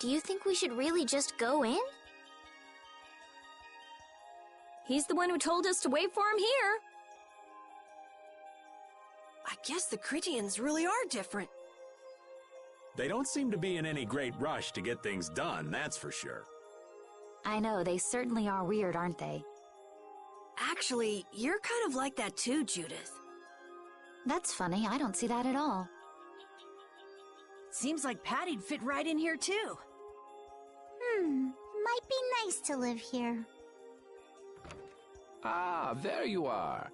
Do you think we should really just go in? He's the one who told us to wait for him here. I guess the Critians really are different. They don't seem to be in any great rush to get things done, that's for sure. I know, they certainly are weird, aren't they? Actually, you're kind of like that too, Judith. That's funny, I don't see that at all. Seems like Patty'd fit right in here too. Might be nice to live here. Ah, there you are.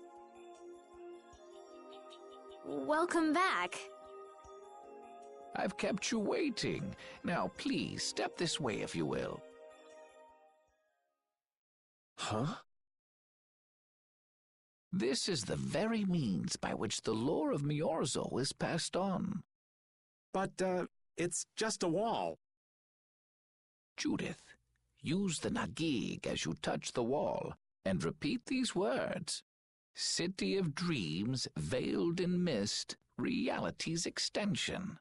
Welcome back. I've kept you waiting. Now, please, step this way if you will. Huh? This is the very means by which the lore of Miorzo is passed on. But, it's just a wall. Judith, use the Nagig as you touch the wall and repeat these words. City of dreams, veiled in mist, reality's extension.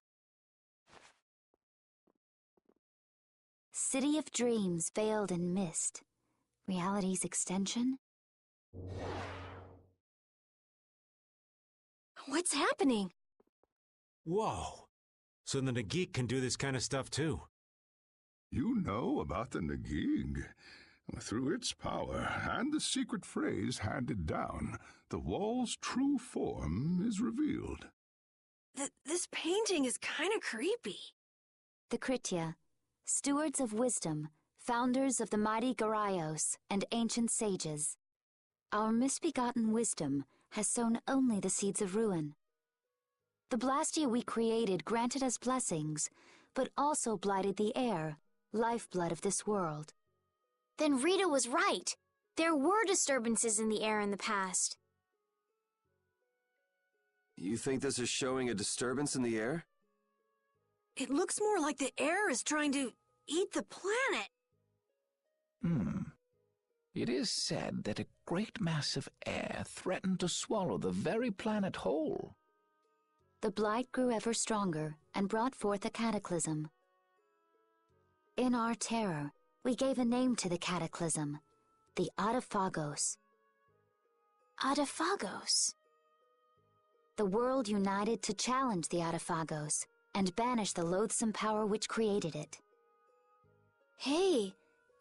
City of dreams veiled in mist. Reality's extension? What's happening? Whoa. So the Nagik can do this kind of stuff too. You know about the Nagig. Through its power and the secret phrase handed down, the wall's true form is revealed. This painting is kind of creepy. The Kritia, stewards of wisdom, founders of the mighty Garaios and ancient sages. Our misbegotten wisdom has sown only the seeds of ruin. The Blastia we created granted us blessings, but also blighted the air, lifeblood of this world. Then Rita was right. There were disturbances in the air in the past. You think this is showing a disturbance in the air? It looks more like the air is trying to eat the planet. It is said that a great mass of air threatened to swallow the very planet whole. The blight grew ever stronger and brought forth a cataclysm. In our terror, we gave a name to the cataclysm, the Adaphagos. Adaphagos. The world united to challenge the Adaphagos and banish the loathsome power which created it. Hey,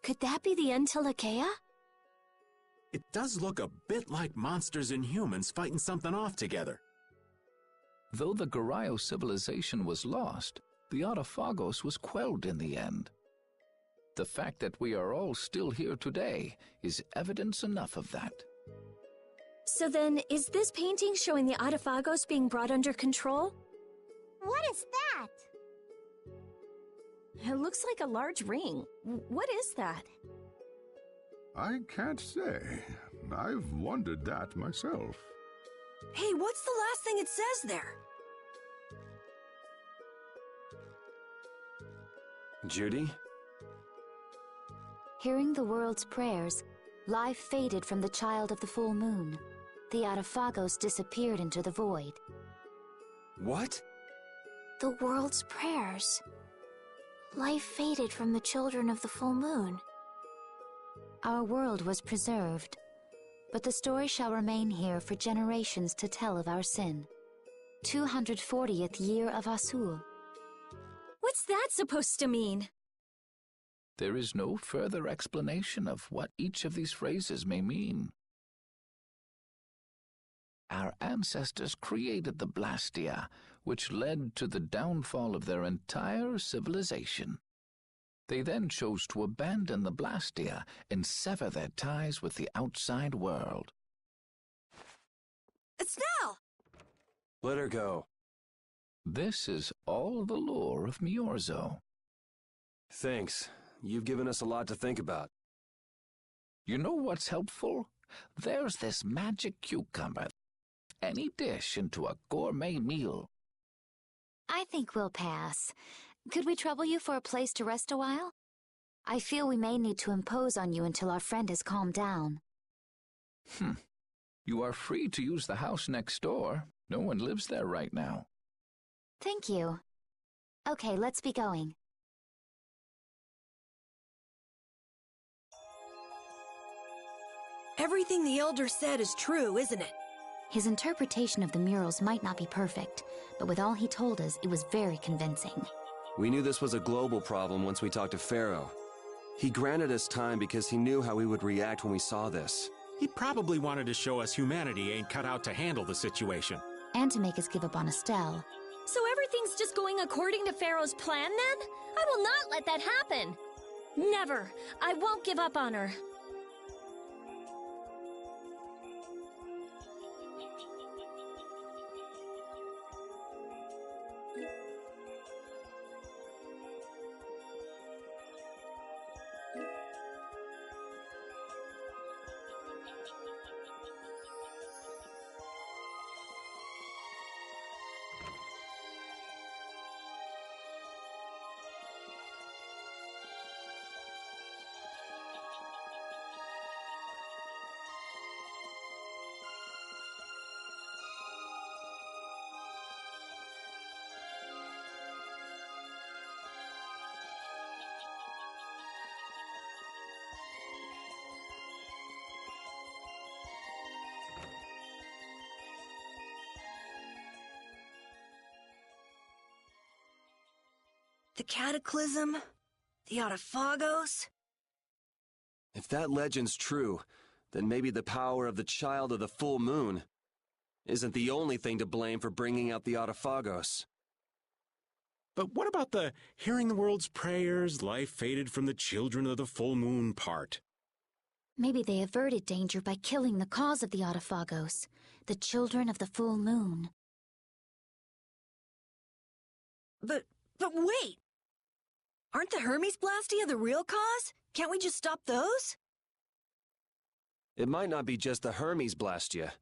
could that be the Untilakea? It does look a bit like monsters and humans fighting something off together. Though the Garayo civilization was lost, the Adaphagos was quelled in the end. The fact that we are all still here today is evidence enough of that. So then, is this painting showing the Adaphagos being brought under control? What is that? It looks like a large ring. What is that? I can't say. I've wondered that myself. Hey, what's the last thing it says there? Judy? Hearing the world's prayers, life faded from the child of the full moon. The Adaphagos disappeared into the void. What? The world's prayers. Life faded from the children of the full moon. Our world was preserved, but the story shall remain here for generations to tell of our sin. 240th year of Asul. What's that supposed to mean? There is no further explanation of what each of these phrases may mean. Our ancestors created the Blastia, which led to the downfall of their entire civilization. They then chose to abandon the Blastia and sever their ties with the outside world. Estelle! Let her go. This is all the lore of Miorzo. Thanks. You've given us a lot to think about. You know what's helpful? There's this magic cucumber. Any dish into a gourmet meal. I think we'll pass. Could we trouble you for a place to rest a while? I feel we may need to impose on you until our friend has calmed down. You are free to use the house next door. No one lives there right now. Thank you. Okay, let's be going. Everything the Elder said is true, isn't it? His interpretation of the murals might not be perfect, but with all he told us, it was very convincing. We knew this was a global problem once we talked to Pharaoh. He granted us time because he knew how we would react when we saw this. He probably wanted to show us humanity ain't cut out to handle the situation. And to make us give up on Estelle. So everything's just going according to Pharaoh's plan, then? I will not let that happen! Never! I won't give up on her. The Cataclysm? The Autophagos? If that legend's true, then maybe the power of the Child of the Full Moon isn't the only thing to blame for bringing out the Autophagos. But what about the hearing the world's prayers, life faded from the children of the full moon part? Maybe they averted danger by killing the cause of the Autophagos, the children of the full moon. But wait! Aren't the Hermes Blastia the real cause? Can't we just stop those? It might not be just the Hermes Blastia.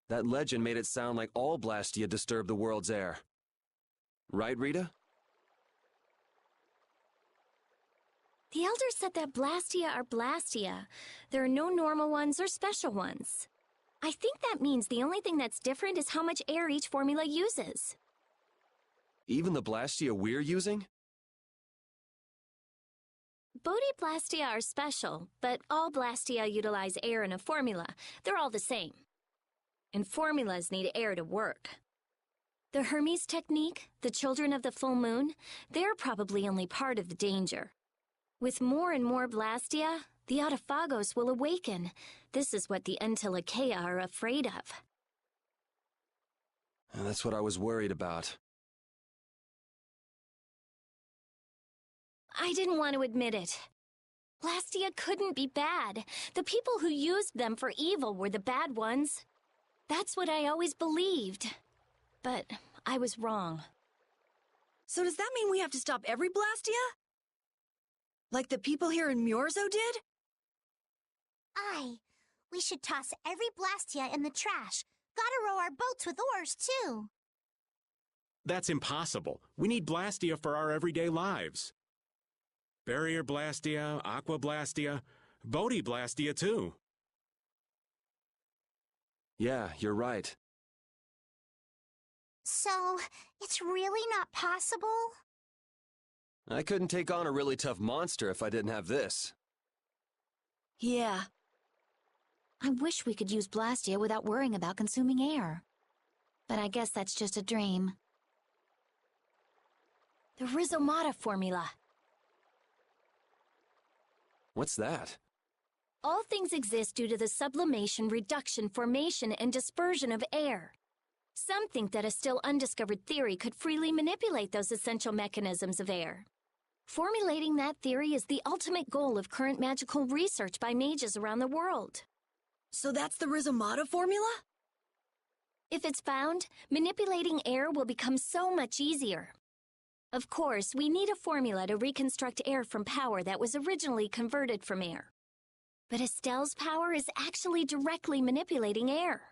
That legend made it sound like all Blastia disturb the world's air. Right, Rita? The Elder said that Blastia are Blastia. There are no normal ones or special ones. I think that means the only thing that's different is how much air each formula uses. Even the Blastia we're using? Blastia are special, but all Blastia utilize air in a formula. They're all the same. And formulas need air to work. The Hermes technique, the children of the full moon, they're probably only part of the danger. With more and more Blastia, the Autophagos will awaken. This is what the Entelekea are afraid of. That's what I was worried about. I didn't want to admit it. Blastia couldn't be bad. The people who used them for evil were the bad ones. That's what I always believed. But I was wrong. So does that mean we have to stop every Blastia? Like the people here in Myorzo did? Aye. We should toss every Blastia in the trash. Gotta row our boats with oars, too. That's impossible. We need Blastia for our everyday lives. Barrier Blastia, Aqua Blastia, Bodhi Blastia too. Yeah, you're right. So, it's really not possible? I couldn't take on a really tough monster if I didn't have this. Yeah. I wish we could use Blastia without worrying about consuming air. But I guess that's just a dream. The Rhizomata formula. What's that? All things exist due to the sublimation, reduction, formation, and dispersion of air. Some think that a still undiscovered theory could freely manipulate those essential mechanisms of air. Formulating that theory is the ultimate goal of current magical research by mages around the world. So that's the Rhizomata formula? If it's found, manipulating air will become so much easier. Of course, we need a formula to reconstruct air from power that was originally converted from air. But Estelle's power is actually directly manipulating air.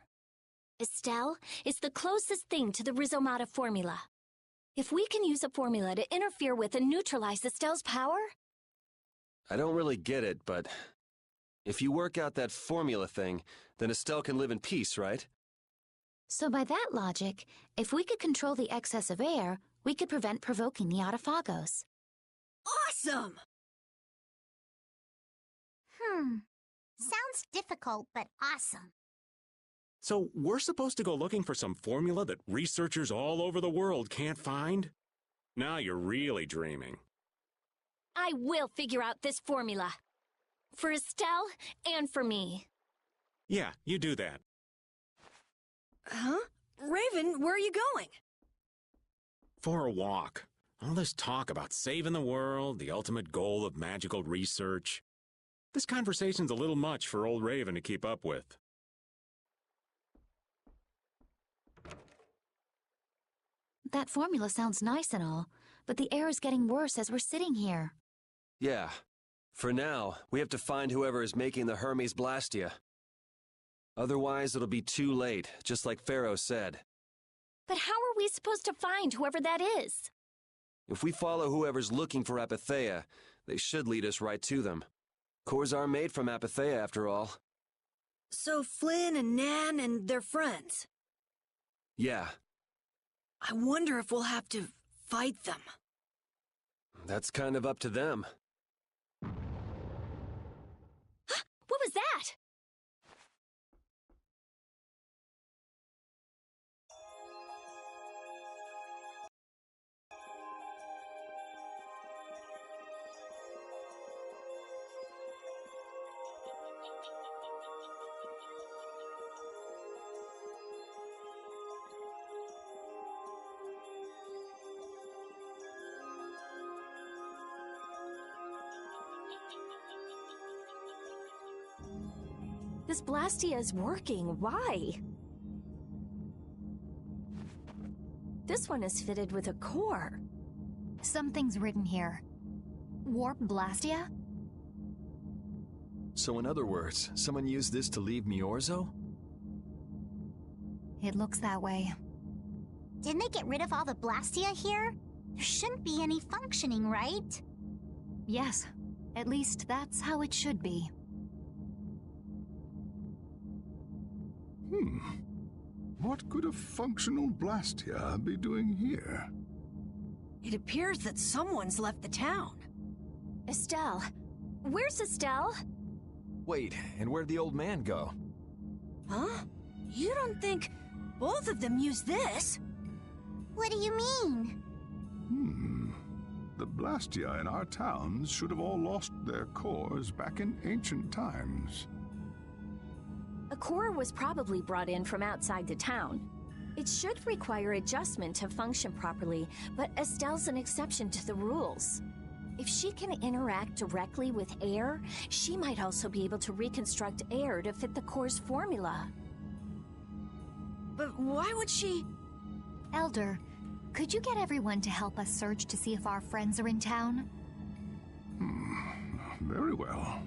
Estelle is the closest thing to the Rhizomata formula. If we can use a formula to interfere with and neutralize Estelle's power... I don't really get it, but if you work out that formula thing, then Estelle can live in peace, right? So by that logic, if we could control the excess of air, we could prevent provoking the Autophagos. Awesome! Sounds difficult, but awesome. So we're supposed to go looking for some formula that researchers all over the world can't find? Now you're really dreaming. I will figure out this formula. For Estelle and for me. Yeah, you do that. Huh? Raven, where are you going? For a walk. All this talk about saving the world, the ultimate goal of magical research. This conversation's a little much for old Raven to keep up with. That formula sounds nice and all, but the air is getting worse as we're sitting here. Yeah. For now, we have to find whoever is making the Hermes Blastia. Otherwise, it'll be too late, just like Pharaoh said. But how are we supposed to find whoever that is? If we follow whoever's looking for Apatheia, they should lead us right to them. Cores are made from Apatheia, after all. So Flynn and Nan and their friends. Yeah. I wonder if we'll have to fight them. That's kind of up to them. What was that? This Blastia is working. Why? This one is fitted with a core. Something's written here. Warp Blastia? So in other words, someone used this to leave Miorzo? It looks that way. Didn't they get rid of all the Blastia here? There shouldn't be any functioning, right? Yes. At least that's how it should be. What could a functional Blastia be doing here? It appears that someone's left the town. Estelle. Where's Estelle? Wait, and where'd the old man go? Huh? You don't think both of them used this? What do you mean? The Blastia in our towns should have all lost their cores back in ancient times. A core was probably brought in from outside the town. It should require adjustment to function properly, but Estelle's an exception to the rules. If she can interact directly with air, she might also be able to reconstruct air to fit the core's formula. But why would she... Elder, could you get everyone to help us search to see if our friends are in town? Very well.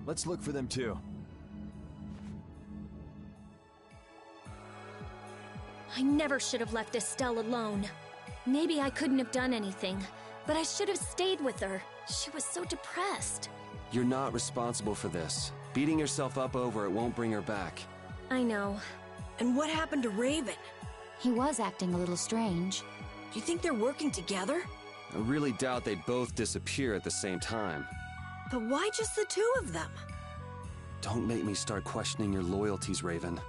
Let's look for them too. I never should have left Estelle alone. Maybe I couldn't have done anything, but I should have stayed with her. She was so depressed. You're not responsible for this. Beating yourself up over it won't bring her back. I know. And what happened to Raven? He was acting a little strange. Do you think they're working together? I really doubt they'd both disappear at the same time. But why just the two of them? Don't make me start questioning your loyalties, Raven.